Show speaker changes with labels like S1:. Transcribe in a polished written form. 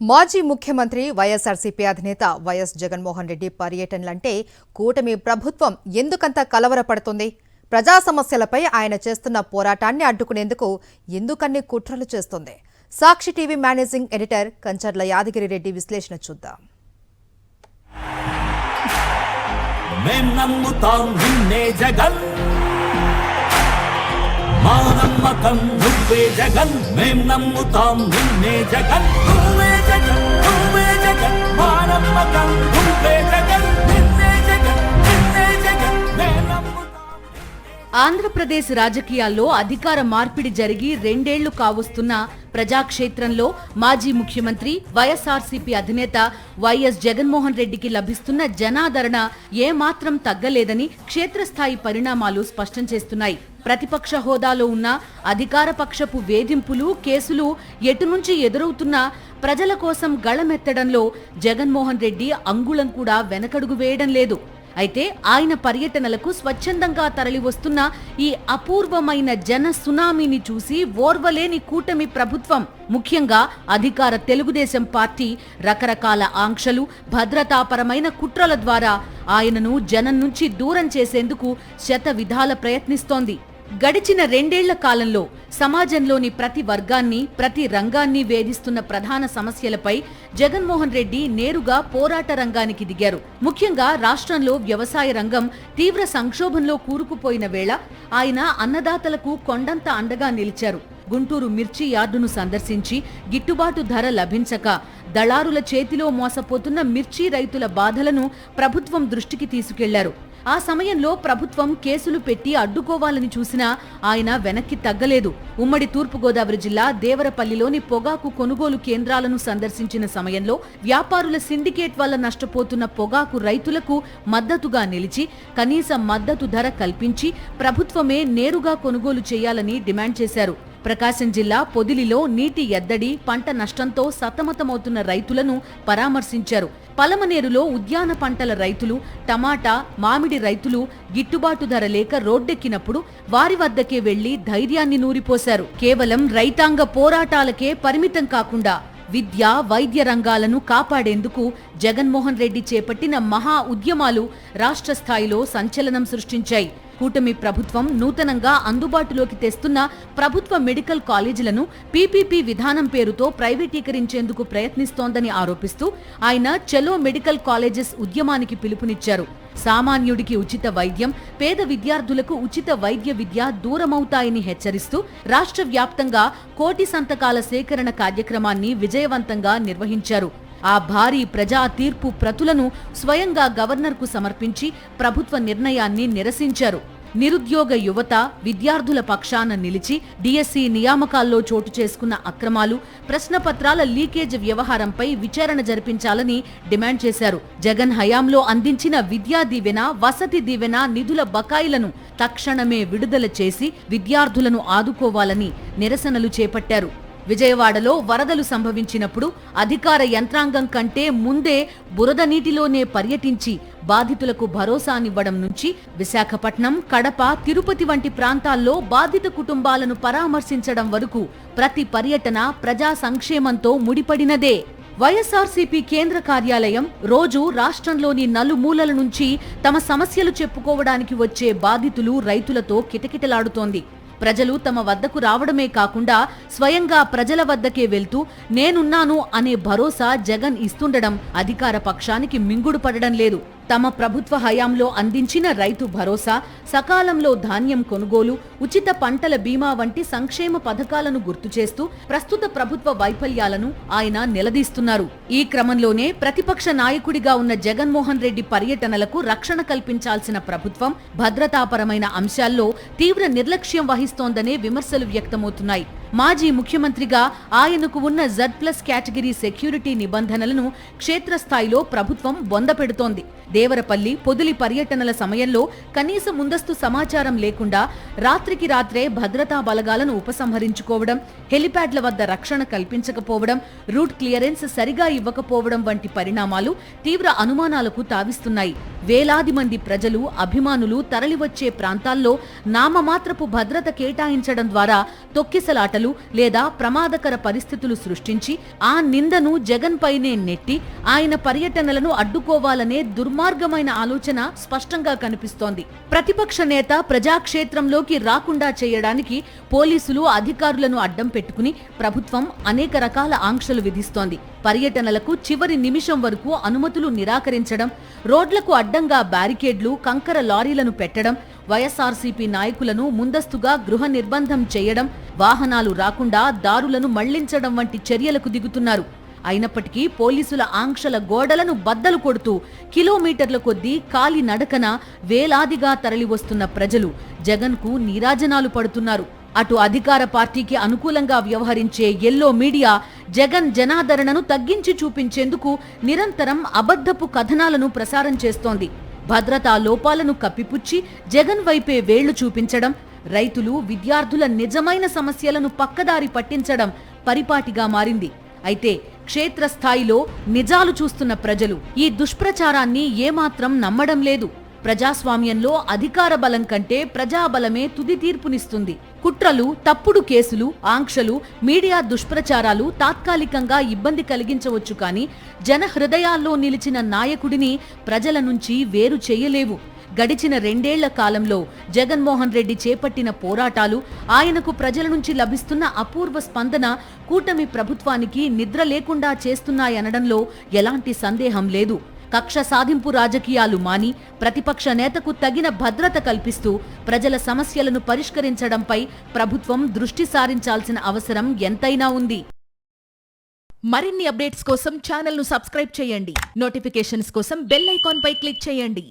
S1: మాజీ ముఖ్యమంత్రి వైఎస్ఆర్సీపీ అధినేత వైఎస్ జగన్మోహన్ రెడ్డి పర్యటనలంటే కూటమి ప్రభుత్వం ఎందుకంత కలవరపడుతుంది? ప్రజా సమస్యలపై ఆయన చేస్తున్న పోరాటాన్ని అడ్డుకునేందుకు ఎందుకన్ని కుట్రలు చేస్తుంది? Sakshi TV managing editor Kancharla Yadagiri Reddy విశ్లేషణ చూద్దాం.
S2: మా నమ్మకం నువ్వే జగన్, మేం నమ్ముతాం నిన్నే జగన్. నువ్వే జగన్, నువ్వే జగన్, మా నమ్మకం నువ్వే జగన్, నిన్నే జగన్, నిన్నే జగన్, మేం నమ్ముతాం.
S3: ఆంధ్రప్రదేశ్ రాజకీయాల్లో అధికార మార్పిడి జరిగి 2 ఏళ్లు కావస్తున్న ప్రజాక్షేత్రంలో మాజీ ముఖ్యమంత్రి వైఎస్ఆర్సీపీ అధినేత వైఎస్ జగన్మోహన్ రెడ్డికి లభిస్తున్న జనాదరణ ఏమాత్రం తగ్గలేదని క్షేత్రస్థాయి పరిణామాలు స్పష్టం చేస్తున్నాయి. ప్రతిపక్ష హోదాలో ఉన్న అధికార పక్షపు వేధింపులు, కేసులు ఎటు నుంచి ఎదురవుతున్నా ప్రజల కోసం గళమెత్తడంలో జగన్మోహన్ రెడ్డి అంగుళం కూడా వెనకడుగు వేయడం లేదు. అయితే ఆయన పర్యటనలకు స్వచ్ఛందంగా తరలివస్తున్న ఈ అపూర్వమైన జన సునామీని చూసి ఓర్వలేని కూటమి ప్రభుత్వం, ముఖ్యంగా అధికార తెలుగుదేశం పార్టీ రకరకాల ఆంక్షలు, భద్రతాపరమైన కుట్రల ద్వారా ఆయనను జనం నుంచి దూరం చేసేందుకు శతవిధాల ప్రయత్నిస్తోంది. గడిచిన 2 ఏళ్ల కాలంలో సమాజంలోని ప్రతి వర్గాన్ని, ప్రతి రంగాన్ని వేధిస్తున్న ప్రధాన సమస్యలపై జగన్మోహన్ రెడ్డి నేరుగా పోరాట రంగానికి దిగారు. ముఖ్యంగా రాష్ట్రంలో వ్యవసాయ రంగం తీవ్ర సంక్షోభంలో కూరుకుపోయిన వేళ ఆయన అన్నదాతలకు కొండంత అండగా నిలిచారు. గుంటూరు మిర్చి యార్డును సందర్శించి గిట్టుబాటు ధర లభించక దళారుల చేతిలో మోసపోతున్న మిర్చి రైతుల బాధలను ప్రభుత్వం దృష్టికి తీసుకెళ్లారు. ఆ సమయంలో ప్రభుత్వం కేసులు పెట్టి అడ్డుకోవాలని చూసినా ఆయన వెనక్కి తగ్గలేదు. ఉమ్మడి తూర్పుగోదావరి జిల్లా దేవరపల్లిలోని పొగాకు కొనుగోలు కేంద్రాలను సందర్శించిన సమయంలో వ్యాపారుల సిండికేట్ వల్ల నష్టపోతున్న పొగాకు రైతులకు మద్దతుగా నిలిచి కనీస మద్దతు ధర కల్పించి ప్రభుత్వమే నేరుగా కొనుగోలు చేయాలని డిమాండ్ చేశారు. ప్రకాశం జిల్లా పొదిలిలో నీటి ఎద్దడి, పంట నష్టంతో సతమతమవుతున్న రైతులను పరామర్శించారు. పలమనేరులో ఉద్యాన పంటల రైతులు, టమాటా, మామిడి రైతులు గిట్టుబాటు ధర లేక రోడ్డెక్కినప్పుడు వారి వద్దకే వెళ్లి ధైర్యాన్ని నూరిపోశారు. కేవలం రైతాంగ పోరాటాలకే పరిమితం కాకుండా విద్య, వైద్య రంగాలను కాపాడేందుకు జగన్మోహన్ రెడ్డి చేపట్టిన మహా ఉద్యమాలు రాష్ట్ర స్థాయిలో సంచలనం సృష్టించాయి. కూటమి ప్రభుత్వం నూతనంగా అందుబాటులోకి తెస్తున్న ప్రభుత్వ మెడికల్ కాలేజీలను పీపీపీ విధానం పేరుతో ప్రైవేటీకరించేందుకు ప్రయత్నిస్తోందని ఆరోపిస్తూ ఆయన చలో మెడికల్ కాలేజెస్ ఉద్యమానికి పిలుపునిచ్చారు. సామాన్యుడికి ఉచిత వైద్యం, పేద విద్యార్థులకు ఉచిత వైద్య విద్య దూరమవుతాయని హెచ్చరిస్తూ రాష్ట్ర వ్యాప్తంగా 1 కోటి సంతకాల సేకరణ కార్యక్రమాన్ని విజయవంతంగా నిర్వహించారు. ఆ భారీ ప్రజా తీర్పు ప్రతులను స్వయంగా గవర్నర్కు సమర్పించి ప్రభుత్వ నిర్ణయాన్ని నిరసించారు. నిరుద్యోగ యువత, విద్యార్థుల పక్షాన నిలిచి డిఎస్సి నియామకాల్లో చోటు చేసుకున్న అక్రమాలు, ప్రశ్నపత్రాల లీకేజ్ వ్యవహారంపై విచారణ జరిపించాలని డిమాండ్ చేశారు. జగన్ హయాంలో అందించిన విద్యా దీవెన, వసతి దీవెన నిధుల బకాయిలను తక్షణమే విడుదల చేసి విద్యార్థులను ఆదుకోవాలని నిరసనలు చేపట్టారు. విజయవాడలో వరదలు సంభవించినప్పుడు అధికార యంత్రాంగం కంటే ముందే బురద నీటిలోనే పర్యటించి బాధితులకు భరోసానివ్వడం నుంచి విశాఖపట్నం, కడప, తిరుపతి వంటి ప్రాంతాల్లో బాధిత కుటుంబాలను పరామర్శించడం వరకు ప్రతి పర్యటన ప్రజా సంక్షేమంతో ముడిపడినదే. వైఎస్ఆర్సీపీ కేంద్ర కార్యాలయం రోజు రాష్ట్రంలోని నలుమూలల నుంచి తమ సమస్యలు చెప్పుకోవడానికి వచ్చే బాధితులు, రైతులతో కిటకిటలాడుతోంది. ప్రజలు తమ వద్దకు రావడమే కాకుండా స్వయంగా ప్రజల వద్దకే వెళ్తూ నేనున్నాను అనే భరోసా జగన్ ఇస్తుండడం అధికార పక్షానికి మింగుడు పడడం లేదు. తమ ప్రభుత్వ హయాంలో అందించిన రైతు భరోసా, సకాలంలో ధాన్యం కొనుగోలు, ఉచిత పంటల బీమా వంటి సంక్షేమ పథకాలను గుర్తు చేస్తూ ప్రస్తుత ప్రభుత్వ వైఫల్యాలను ఆయన నిలదీస్తున్నారు. ఈ క్రమంలోనే ప్రతిపక్ష నాయకుడిగా ఉన్న జగన్మోహన్ రెడ్డి పర్యటనలకు రక్షణ కల్పించాల్సిన ప్రభుత్వం భద్రతాపరమైన అంశాల్లో తీవ్ర నిర్లక్ష్యం వహిస్తోందనే విమర్శలు వ్యక్తమవుతున్నాయి. మాజీ ముఖ్యమంత్రిగా ఆయనకు ఉన్న Z+ కేటగిరీ సెక్యూరిటీ నిబంధనలను క్షేత్రస్థాయిలో ప్రభుత్వం బొందపెడుతోంది. దేవరపల్లి, పొదిలి పర్యటనల సమయంలో కనీస ముందస్తు సమాచారం లేకుండా రాత్రికి రాత్రే భద్రతా బలగాలను ఉపసంహరించుకోవడం, హెలిప్యాడ్ల వద్ద రక్షణ కల్పించకపోవడం, రూట్ క్లియరెన్స్ సరిగా ఇవ్వకపోవడం వంటి పరిణామాలు తీవ్ర అనుమానాలకు తావిస్తున్నాయి. వేలాది మంది ప్రజలు, అభిమానులు తరలివచ్చే ప్రాంతాల్లో నామమాత్రపు భద్రత కేటాయించడం ద్వారా తొక్కిసలాట మాటలు లేదా ప్రమాదకర పరిస్థితులు సృష్టించి ఆ నిందను జగన్ పైనే నెట్టి ఆయన పర్యటనలను అడ్డుకోవాలనే దుర్మార్గమైన ఆలోచన స్పష్టంగా కనిపిస్తోంది. ప్రతిపక్ష నేత ప్రజాక్షేత్రంలోకి రాకుండా చేయడానికి పోలీసులు అధికారులను అడ్డం పెట్టుకుని ప్రభుత్వం అనేక రకాల ఆంక్షలు విధిస్తోంది. పర్యటనలకు చివరి నిమిషం వరకు అనుమతులు నిరాకరించడం, రోడ్లకు అడ్డంగా బ్యారికేడ్లు, కంకర లారీలను పెట్టడం, వైఎస్ఆర్సీపీ నాయకులను ముందస్తుగా గృహ నిర్బంధం చేయడం, వాహనాలు రాకుండా దారులను మళ్లించడం వంటి చర్యలకు దిగుతున్నారు. అయినప్పటికీ పోలీసుల ఆంక్షల గోడలను బద్దలు కొడుతూ కిలోమీటర్ల కొద్దీ కాలి నడకన వేలాదిగా తరలివస్తున్న ప్రజలు జగన్కు నీరాజనాలు పడుతున్నారు. అటు అధికార పార్టీకి అనుకూలంగా వ్యవహరించే ఎల్లో మీడియా జగన్ జనాదరణను తగ్గించి చూపించేందుకు నిరంతరం అబద్ధపు కథనాలను ప్రసారం చేస్తోంది. భద్రతా లోపాలను కప్పిపుచ్చి జగన్ వైపే వేళ్లు చూపించడం, రైతులు, విద్యార్థుల నిజమైన సమస్యలను పక్కదారి పట్టించడం పరిపాటిగా మారింది. అయితే క్షేత్రస్థాయిలో నిజాలు చూస్తున్న ప్రజలు ఈ దుష్ప్రచారాన్ని ఏమాత్రం నమ్మడం లేదు. ప్రజాస్వామ్యంలో అధికార బలం కంటే ప్రజాబలమే తుది తీర్పునిస్తుంది. కుట్రలు, తప్పుడు కేసులు, ఆంక్షలు, మీడియా దుష్ప్రచారాలు తాత్కాలికంగా ఇబ్బంది కలిగించవచ్చు, కానీ జన హృదయాల్లో నిలిచిన నాయకుడిని ప్రజల నుంచి వేరు చేయలేవు. గడిచిన 2 ఏళ్ల కాలంలో జగన్మోహన్ రెడ్డి చేపట్టిన పోరాటాలు, ఆయనకు ప్రజల నుంచి లభిస్తున్న అపూర్వ స్పందన కూటమి ప్రభుత్వానికి నిద్ర లేకుండా చేస్తున్నాయనడంలో ఎలాంటి సందేహం లేదు. కక్ష సాధింపు రాజకీయాలు మాని ప్రతిపక్ష నేతకు తగిన భద్రత కల్పిస్తూ ప్రజల సమస్యలను పరిష్కరించడంపై ప్రభుత్వం దృష్టి సారించాల్సిన అవసరం ఎంతైనా ఉంది.
S4: మరిన్ని అప్డేట్స్ కోసం ఛానల్ను సబ్స్క్రైబ్ చేయండి. నోటిఫికేషన్స్ కోసం బెల్ ఐకాన్ పై క్లిక్ చేయండి.